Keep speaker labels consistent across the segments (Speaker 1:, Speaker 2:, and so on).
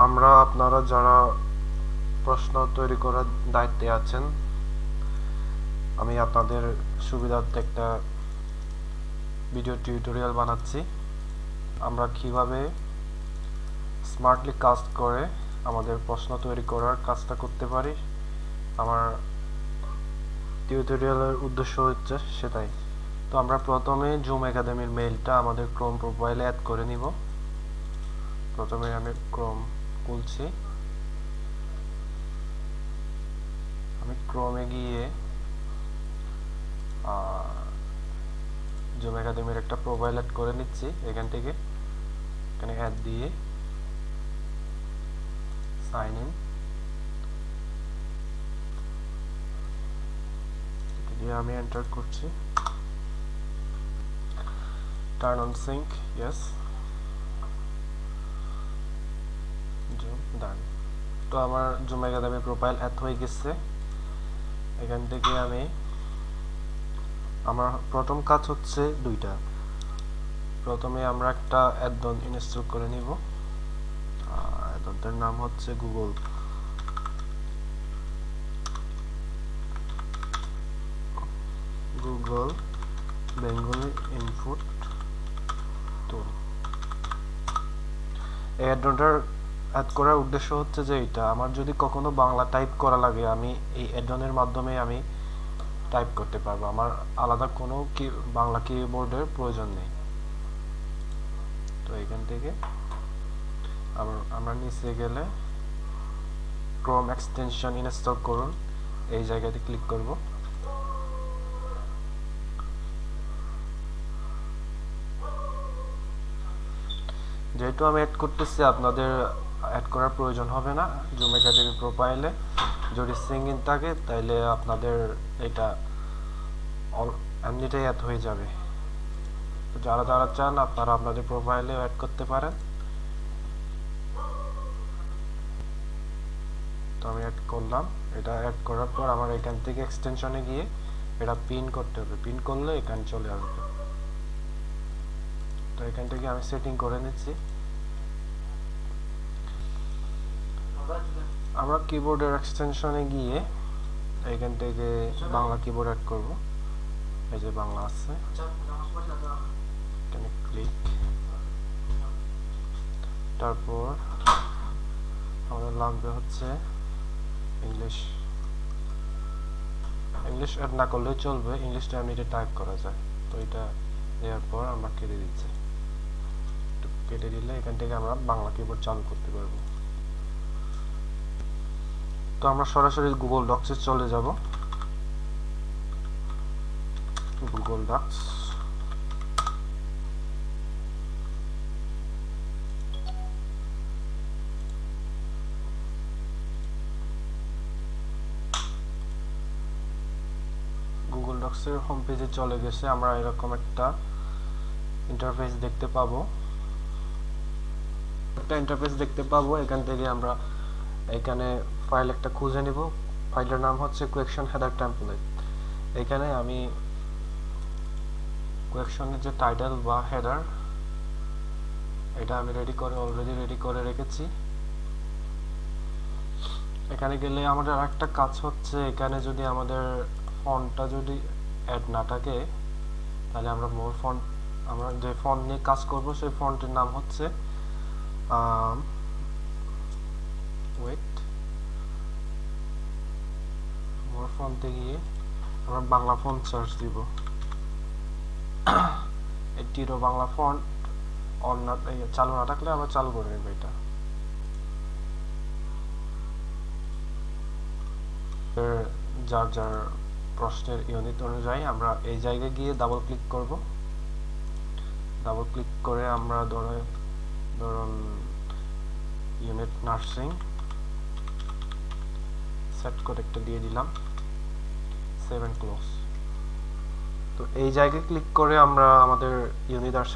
Speaker 1: আমরা আপনারা যারা প্রশ্ন তৈরি করার দায়িত্বে আছেন, আমি আপনাদের সুবিধার্থে একটা ভিডিও টিউটোরিয়াল বানাচ্ছি। আমরা কিভাবে স্মার্টলি কাজ করে আমাদের প্রশ্ন তৈরি করার কাজটা করতে পারি, আমার টিউটোরিয়ালের উদ্দেশ্য হচ্ছে সেটাই। তো আমরা প্রথমে জুম একাডেমির মেইলটা আমাদের ক্রোম প্রোফাইলে অ্যাড করে নিব। প্রথমে আমি ক্রোম খুলছি। আমি ক্রোমে গিয়ে জুম একাডেমির একটা প্রোফাইল অ্যাড করে নিচ্ছি। এখান থেকে এখানে অ্যাড দিয়ে সাইন ইন দিয়ে আমি এন্টার করছি। Turn on sync, yes, zoom done. তো আমার জুম একাডেমি প্রোফাইল অ্যাড হয়ে গেছে। এখান থেকে আমার প্রথম কাজ হচ্ছে দুইটা। প্রথমে আমরা একটা অ্যাডন ইনস্টল করে নিব। অ্যাডনটার নাম হচ্ছে গুগল বেঙ্গলি ইনপুট টুল। এই অ্যাডনটার অ্যাড করার উদ্দেশ্য হচ্ছে যে এটা আমার যদি কখনো বাংলা টাইপ করা লাগে, আমি এই অ্যাডনের মাধ্যমে আমি টাইপ করতে পারবো। আমার আলাদা কোনো বাংলা কিবোর্ডের প্রয়োজন নেই। তো এখান থেকে আমরা নিচে গেলে ক্রোম এক্সটেনশন ইনস্টল করুন, এই জায়গাতে ক্লিক করব। যেহেতু আমি অ্যাড করতেছি, আপনাদের অ্যাড করার প্রয়োজন হবে না। জুম একাডেমি প্রোফাইলে যদি সিঙ্ক থাকে তাহলে আপনাদের এটা এমনিতেই অ্যাড হয়ে যাবে। যারা যারা চান আপনারা আপনাদের প্রোফাইলে অ্যাড করতে পারেন। তো আমি অ্যাড করলাম। এটা অ্যাড করার পর আমার এখান থেকে এক্সটেনশনে গিয়ে এটা পিন করতে হবে। পিন করলে এখানে চলে আসবে। তো এখান থেকে আমি সেটিং করে নিচ্ছি। আমরা কিবোর্ডের এক্সটেনশনে গিয়ে এখান থেকে বাংলা কিবোর্ড অ্যাড করব। এই যে বাংলা আছে, এখানে ক্লিক। তারপর আমাদের লাগবে হচ্ছে ইংলিশ। ইংলিশ অ্যাড না করলে চলবে, ইংলিশটা এমনিতে টাইপ করা যায়। তো এটা দেওয়ার পর আমরা কেটে দিচ্ছি। কেটে দিলে এখান থেকে আমরা বাংলা কিবোর্ড চালু করতে পারবো। তো আমরা সরাসরি গুগল ডক্সে চলে যাব। গুগল ডক্স, গুগল ডক্সের হোম পেজে চলে গেছে। আমরা এরকম একটা ইন্টারফেস দেখতে পাবো। এখান থেকে আমরা এখানে ফাইল একটা খুঁজে নিব। ফাইলটার নাম হচ্ছে কোয়েকশন হেডার টেমপ্লেট। এখানে আমি কোয়েকশনের যে টাইটেল বা হেডার, এটা আমি অলরেডি রেডি করে রেখেছি। এখানে গেলে আমাদের আরেকটা কাজ হচ্ছে, এখানে যদি আমাদের ফন্টটা যদি অ্যাড না থাকে তাহলে আমরা আমরা যে ফন্ট নিয়ে কাজ করব সেই ফন্টের নাম হচ্ছে মোর ফন্টে গিয়ে আমরা বাংলা ফন্ট সার্চ দিব। এটিরও বাংলা ফন্ট চালু না থাকলে আবার চালু করে নেব। এটা যার যার প্রশ্নের ইউনিট অনুযায়ী আমরা এই জায়গায় গিয়ে ডাবল ক্লিক করব। ডাবল ক্লিক করে আমরা ধরুন ইউনিট নার্সিং সেট করে একটা দিয়ে দিলাম, 7 ক্লোজ। তো এই জায়গায় ক্লিক করে আমরা আমাদের ইউনিট আর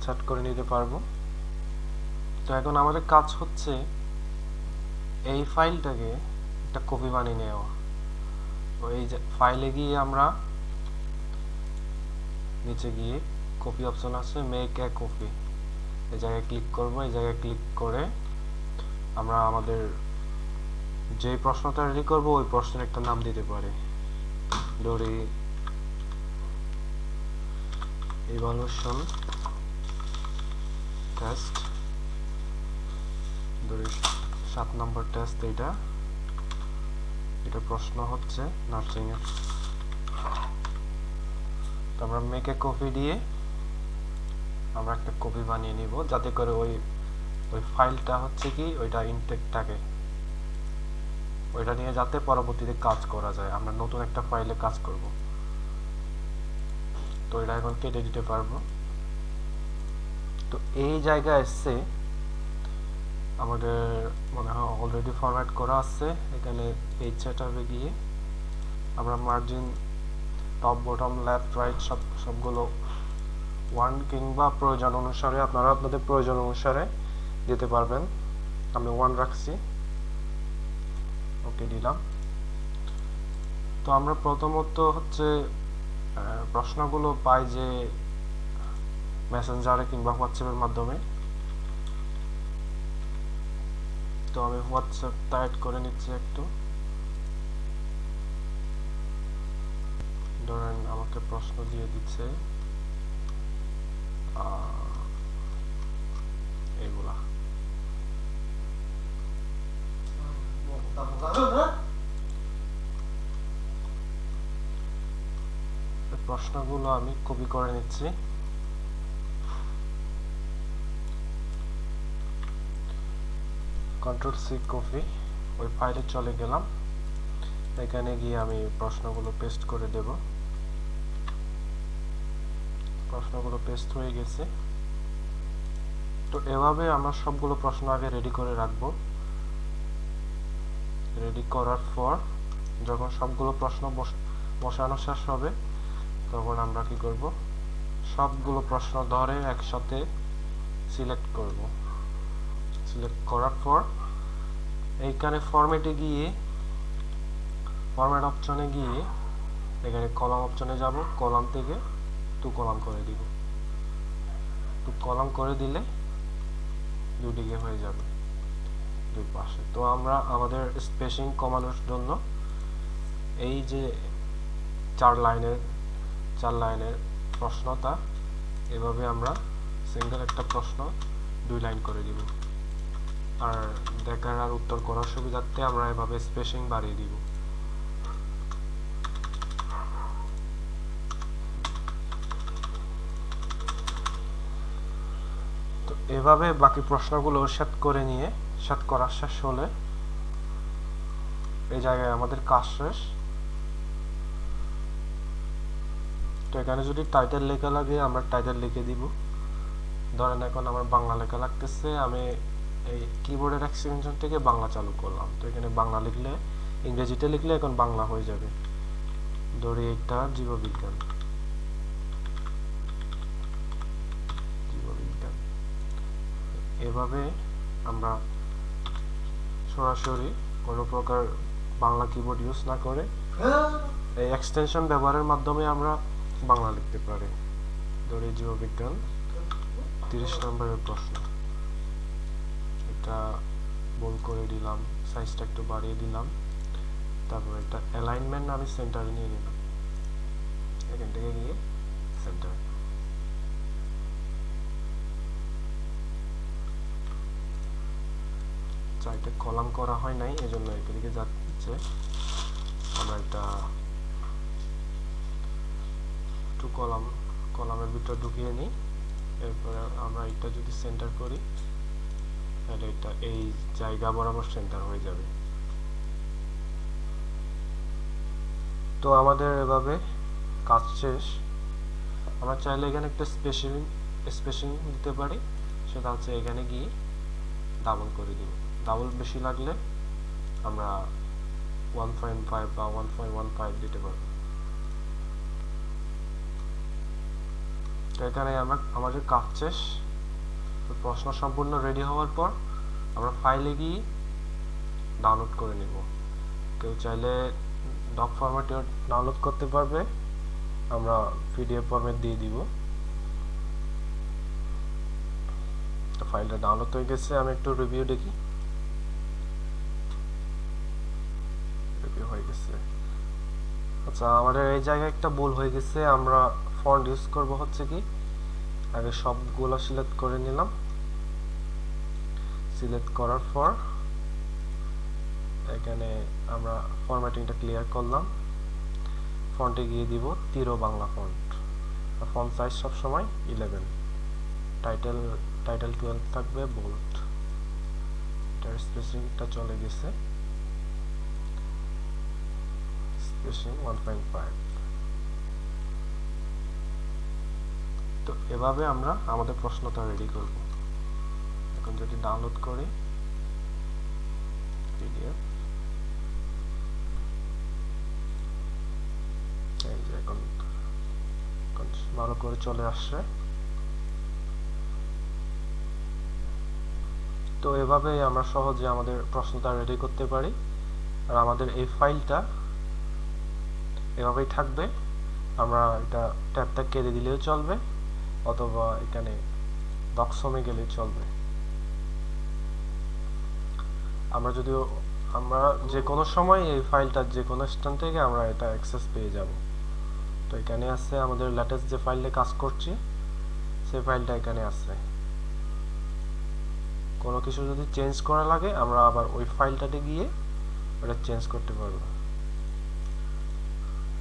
Speaker 1: সেট করে নিতে পারবো। তো এখন আমাদের কাজ হচ্ছে এই ফাইলটাকে একটা কপি বানিয়ে নেওয়া। তো এই ফাইলে গিয়ে আমরা নিচে গিয়ে কপি অপশন আছে, মেক এ কপি, এই জায়গায় ক্লিক করব। এই জায়গায় ক্লিক করে আমরা আমাদের যে প্রশ্নটা রেডি করব ওই প্রশ্নের একটা নাম দিতে পারি। ধরি ইভালুয়েশন টেস্ট, ধরি 7 নম্বর টেস্ট। এটা প্রশ্ন হচ্ছে নার্সিং এর। তো আমরা মেক এ কপি দিয়ে আমরা একটা কপি বানিয়ে নিব, যাতে করে ওই ফাইলটা হচ্ছে কি ওইটা ইনটেক থাকে, ওইটা নিয়ে যাতে পরবর্তীতে কাজ করা যায়। আমরা নতুন একটা ফাইলে কাজ করব, তো এটা এখন কেটে দিতে পারবো। তো এই জায়গায় এসে আমাদের মনে হয় অলরেডি ফরম্যাট করা আছে। এখানে পেজ সেটআপে গিয়ে আমরা margin top bottom left right সবগুলো 1 কিংবা প্রয়োজন অনুসারে আপনারা আপনাদের প্রয়োজন অনুসারে দিতে পারবেন। আমি 1 রাখছি, ওকে দিলাম। তো আমরা প্রথমত হচ্ছে প্রশ্নগুলো পাই যে মেসেঞ্জারে কিংবা হোয়াটসঅ্যাপের মাধ্যমে। তো আমি হোয়াটসঅ্যাপটা অ্যাড করে নিচ্ছি একটু। ধরেন আমাকে প্রশ্ন দিয়ে দিচ্ছে এগুলা। প্রশ্নগুলো আমি কপি করে নিচ্ছি। Ctrl+C কপি, ওই ফাইলে চলে গেলাম। এখানে গিয়ে আমি প্রশ্নগুলো পেস্ট করে দেব। প্রশ্নগুলো পেস্ট হয়ে গেছে। তো এভাবে আমরা সবগুলো প্রশ্ন আগে রেডি করে রাখবো। রেডি করার পর যখন সবগুলো প্রশ্ন বসানো শেষ হবে, তখন আমরা কি করব, সবগুলো প্রশ্ন ধরে একসাথে সিলেক্ট করব। সিলেক্ট করার পর এইখানে ফরম্যাটে গিয়ে ফরম্যাট অপশনে গিয়ে এখানে কলাম অপশনে যাব, কলাম থেকে 2 কলাম করে দিব। 2 কলাম করে দিলে দুদিকে হয়ে যাবে, দুই পাশে। তো আমরা আমাদের স্পেসিং কমানোর জন্য এই যে 4 লাইনের প্রশ্নটা এভাবে আমরা সিঙ্গেল একটা প্রশ্ন 2 লাইন করে দিব। আর দেখার আর উত্তর করার সুবিধার্থে আমরা এভাবে স্পেসিং বাড়িয়ে দিব। তো এভাবে বাকি প্রশ্নগুলো সেট করে নিয়ে সেট করা শেষ হলে এই জায়গায় আমাদের কাজ শেষ। তো এখানে যদি টাইটেল লেখা লাগে আমরা টাইটেল লিখে দিব। ধরেন এখন আমার বাংলা লেখা লাগতেছে, আমি এই কিবোর্ডের এক্সটেনশন থেকে বাংলা চালু করলাম। তো এখানে বাংলা লিখলে, ইংরেজিতে লিখলে এখন বাংলা হয়ে যাবে। ধরি এটা জীববিজ্ঞান। এভাবে আমরা সরাসরি কোনো প্রকার বাংলা কিবোর্ড ইউজ না করে এই এক্সটেনশন ব্যবহারের মাধ্যমে আমরা বাংলা লিখতে পারি। ধরি জীববিজ্ঞান 30 নম্বরের প্রশ্ন। এটা বোল্ড করে দিলাম, সাইজটা একটু বাড়িয়ে দিলাম। তারপর এটা অ্যালাইনমেন্ট আমি সেন্টারে নিয়ে নিলাম, এখান থেকে গিয়ে সেন্টার। এটা কলাম করা হয় নাই, এজন্য এদিকে যাচ্ছে। আমরা এটা 2 কলামের ভিতর ঢুকিয়ে নিই। এরপরে আমরা এটা যদি সেন্টার করি তাহলে এটা এই জায়গা বরাবর সেন্টার হয়ে যাবে। তো আমাদের এভাবে কাজ শেষ। আমরা চাইলে এখানে একটা স্পেসিং দিতে পারি, সেটা হচ্ছে এখানে গিয়ে ডাবল করে দিব। ডাবল বেশি লাগলে আমরা 1.5 বা 1.15 দিতে পারবো। তো এখানে আমাদের কাজ শেষ। প্রশ্ন সম্পূর্ণ রেডি হওয়ার পর আমরা ফাইলে গিয়ে ডাউনলোড করে নিব। কেউ চাইলে ডক ফরম্যাটে ডাউনলোড করতে পারবে, আমরা পিডিএফ ফরম্যাট দিয়ে দিব। তো ফাইলটা ডাউনলোড হয়ে গেছে, আমি একটু রিভিউ দেখি। গেছে। আচ্ছা, আমাদের এই জায়গায় একটা ভুল হয়ে গেছে। আমরা ফন্ট ইউজ করব হচ্ছে কি, আগে সবগুলো সিলেক্ট করে নিলাম। সিলেক্ট করার পর এখানে আমরা ফরম্যাটিংটা ক্লিয়ার করলাম। ফন্টে গিয়ে দিব তিরো বাংলা ফন্ট। ফন্ট সাইজ সবসময় 11। টাইটেল 12 থাকবে বোল্ড। এটার স্পেসিংটা চলে গেছে, স্পেসিং 1.5। তো এভাবে আমরা আমাদের প্রশ্নটা রেডি করব। এখন যদি ডাউনলোড করি পিডিএফ, এই যে এখন ভালো করে চলে আসছে। তো এভাবে আমরা সহজে আমাদের প্রশ্নটা রেডি করতে পারি। আর আমাদের এই ফাইলটা এভাবেই থাকবে। আমরা এটা ট্যাবটা কেটে দিলেও চলবে, অথবা এখানে বক্স হোমে গেলেও চলবে। আমরা যে কোনো সময় এই ফাইলটা যে কোনো স্থান থেকে আমরা এটা অ্যাক্সেস পেয়ে যাব। তো এখানে আছে আমাদের লেটেস্ট যে ফাইলে কাজ করছি, সেই ফাইলটা এখানে আছে। কোনো কিছু যদি চেঞ্জ করা লাগে আমরা আবার ওই ফাইলটাতে গিয়ে ওটা চেঞ্জ করতে পারবো।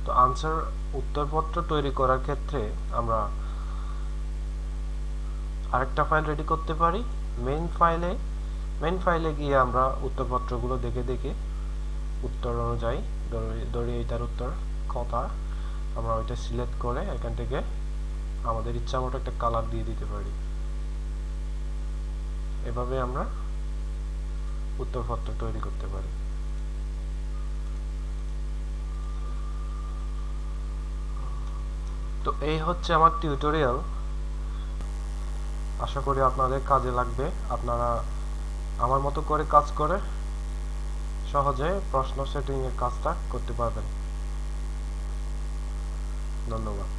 Speaker 1: তো আনসার উত্তরপত্র তৈরি করার ক্ষেত্রে আমরা আরেকটা ফাইল রেডি করতে পারি। মেইন ফাইলে গিয়ে আমরা উত্তরপত্রগুলো দেখে দেখে উত্তর অনুযায়ী ধরি এইটার উত্তর কথা, আমরা ওইটা সিলেক্ট করে এখান থেকে আমাদের ইচ্ছা মতো একটা কালার দিয়ে দিতে পারি। এভাবে আমরা উত্তরপত্র তৈরি করতে পারি। তো এই হচ্ছে আমার টিউটোরিয়াল। আশা করি আপনাদের কাজে লাগবে। আপনারা আমার মতো করে কাজ করে সহজে প্রশ্ন সেটিং এর কাজটা করতে পারবেন। ধন্যবাদ।